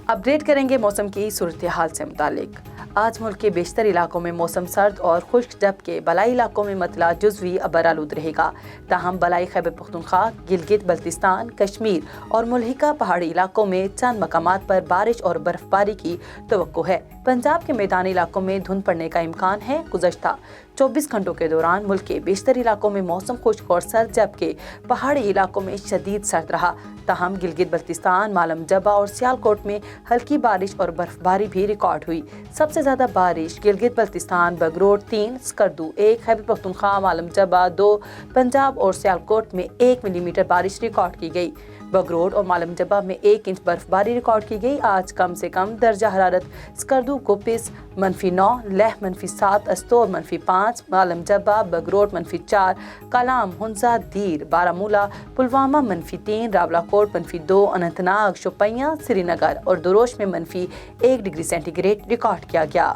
Update करेंगे मौसम की सूरत हाल से मुतालिक। आज मुल्क के बेशतर इलाकों में मौसम सर्द और खुश्क, जबकि बलाई इलाकों में मतला जुज़वी अबर आलूद रहेगा। ताहम बलाई खैबर पख्तूनख्वा, गिलगित बल्तिस्तान, कश्मीर और मुल्हिका पहाड़ी इलाकों में चंद मकामात पर बारिश और बर्फबारी की तवक्को है। पंजाब के मैदानी इलाकों में धुंध पड़ने का इम्कान है। गुज़श्ता 24 घंटों के दौरान मुल्क के बेशतर इलाकों में मौसम खुश्क और सर्द, जबकि पहाड़ी इलाकों में शदीद सर्द रहा। ताहम गिलगित बल्तिस्तान, मालम जबा और सियालकोट में हल्की बारिश और बर्फबारी भी रिकॉर्ड हुई। सबसे ज़्यादा बारिश गिलगित बल्तिस्तान, बगरोट 3, स्कर्दू 1, खैबर पख्तूनख्वा, मालम जबा 2, पंजाब और सियालकोट में 1 मिलीमीटर बारिश रिकॉर्ड की गई। बगरोट और मालम जबा में 1 इंच बर्फबारी रिकॉर्ड की गई। आज कम से कम दर्जा हरारत स्कर्दू कोपिस -9, लेह -7, अस्तोर -5, मालम जबा, बगरोट -4, कलाम, हुंजा, दीर, बारामूला, पुलवामा -3, रावलाकोट -2, अनंतनाग, शोपियां, श्रीनगर और दुरोश में -1 डिग्री सेंटीग्रेड रिकॉर्ड किया गया।